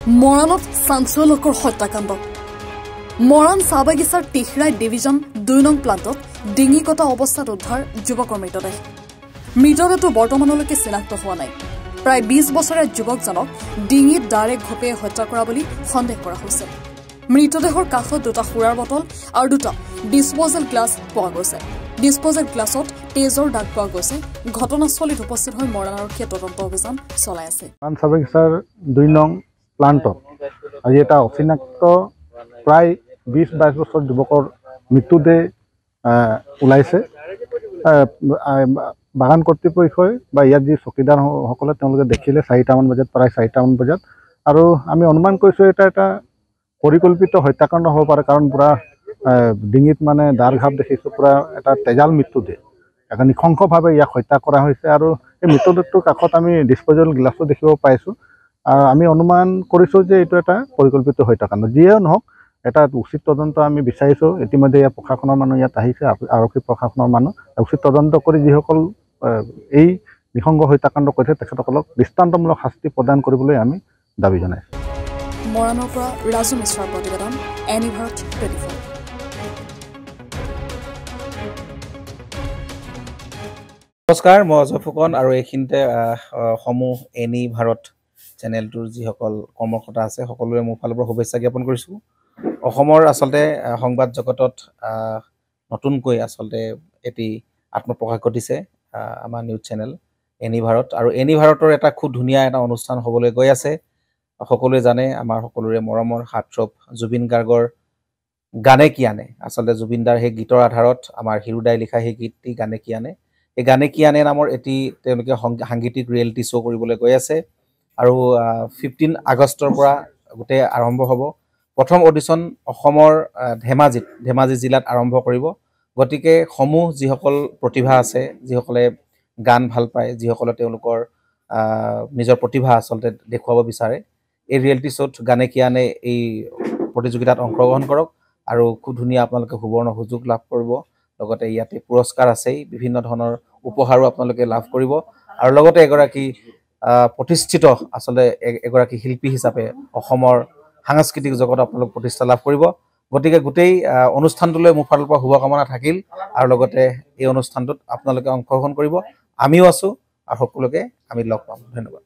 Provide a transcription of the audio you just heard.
মৰাণত চাঞ্চল্যকৰ হত্যাকাণ্ড মৰাণ চাহ বাগিচাৰ টিহৰাই ডিভিজন 2 নং প্লাণ্টত ডিঙি কটা অৱস্থাত উদ্ধাৰ যুৱকৰ মৃতদেহ মৃতদেহটো বৰ্তমানলৈকে চিনাক্ত হোৱা নাই প্ৰায় 20 বছৰীয়া যুৱকজনক ডিঙিত দাৰে ঘপে হত্যা কৰা বুলি সন্দেহ কৰা হৈছে মৃতদেহৰ কাষত দুটা সুৰাৰ বটল আৰু দুটা ডিসপোজেল গ্লাছ পোৱা গৈছে ডিসপোজেল গ্লাছত তেজৰ দাগ পোৱা গৈছে ঘটনাস্থলীত উপস্থিত হৈ মৰাণ আৰক্ষীয়ে তদন্ত অভিযান চলাই আছে চাহ বাগিচাৰ 2 নং প্লাণ্টত আজি এটা অচিনাক্ত প্ৰায় 20-22 বছৰ যুৱকৰ মৃত্যুদেহ ওলাইছে বাগান কৰ্তৃপক্ষই বা ইয়াত যি চকীদাৰসকলে তেওঁলোকে দেখিলে 4টামান বজাত প্ৰায় 4টামান বজাত আৰু আমি অনুমান কৰিছোঁ এটা পৰিকল্পিত হত্যাকাণ্ড হ'ব পাৰে কাৰণ পুৰা ডিঙিত মানে দাৰ ঘাপ দেখিছোঁ পুৰা এটা তেজাল মৃত্যুদেহ এটা নিশংসভাৱে ইয়াক হত্যা কৰা হৈছে আৰু এই মৃতদেহটোৰ কাষত আমি ডিসপোজেল গ্লাছো দেখিব পাইছোঁ আমি অনুমান কৰিছোঁ যে এইটো এটা পৰিকল্পিত হত্যাকাণ্ড যিয়ে নহওক এটা উচিত তদন্ত আমি বিচাৰিছোঁ ইতিমধ্যে ইয়াৰ প্ৰশাসনৰ মানুহ ইয়াত আহিছে আৰক্ষী প্ৰশাসনৰ মানুহ উচিত তদন্ত কৰি যিসকল এই নিশংস হত্যাকাণ্ড কৰিছে তেখেতসকলক দৃষ্টান্তমূলক শাস্তি প্ৰদান কৰিবলৈ আমি দাবী জনাইছোঁ মৰাণৰ পৰা ৰাজু মিশ্ৰৰ প্ৰতিবেদন এনি ভাৰত 24 নমস্কাৰ মই অজয় ফুকন আৰু এইখিনিতে সমূহ এনি ভাৰত চেনেলটোৰ যিসকল কৰ্মকৰ্তা আছে সকলোৰে মোৰ ফালৰ পৰা শুভেচ্ছা জ্ঞাপন কৰিছোঁ অসমৰ আচলতে সংবাদ জগতত নতুনকৈ আচলতে এটি আত্মপ্ৰকাশ ঘটিছে আমাৰ নিউজ চেনেল এনি ভাৰত আৰু এনি ভাৰতৰ এটা খুব ধুনীয়া এটা অনুষ্ঠান হ'বলৈ গৈ আছে সকলোৱে জানে আমাৰ সকলোৰে মৰমৰ হাৰ্টথ্ৰব জুবিন গাৰ্গৰ গানে কি আনে আচলতে জুবিন দাৰ সেই গীতৰ আধাৰত আমাৰ হিৰুদাই লিখা সেই গীতটি গানে কি আনে এই গানে কি আনে নামৰ এটি তেওঁলোকে সাংগীতিক ৰিয়েলিটি শ্ব' কৰিবলৈ গৈ আছে আৰু 15 আগষ্টৰ পৰা গোটেই আৰম্ভ হ'ব প্ৰথম অডিশ্যন অসমৰ ধেমাজি জিলাত আৰম্ভ কৰিব গতিকে সমূহ যিসকল প্ৰতিভা আছে যিসকলে গান ভাল পায় যিসকলে তেওঁলোকৰ নিজৰ প্ৰতিভা আচলতে দেখুৱাব বিচাৰে এই ৰিয়েলিটি শ্ব'ত গানে কি আনে এই প্ৰতিযোগিতাত অংশগ্ৰহণ কৰক আৰু খুব ধুনীয়া আপোনালোকে সুবৰ্ণ সুযোগ লাভ কৰিব লগতে ইয়াতে পুৰস্কাৰ আছেই বিভিন্ন ধৰণৰ উপহাৰো আপোনালোকে লাভ কৰিব আৰু লগতে এগৰাকী প্ৰতিষ্ঠিত আচলতে এগৰাকী শিল্পী হিচাপে অসমৰ সাংস্কৃতিক জগত আপোনালোক প্ৰতিষ্ঠা লাভ কৰিব গতিকে গোটেই অনুষ্ঠানটোলৈ মোৰ ফালৰ পৰা শুভকামনা থাকিল আৰু লগতে এই অনুষ্ঠানটোত আপোনালোকে অংশগ্ৰহণ কৰিব আমিও আছোঁ আৰু সকলোকে আমি লগ পাম ধন্যবাদ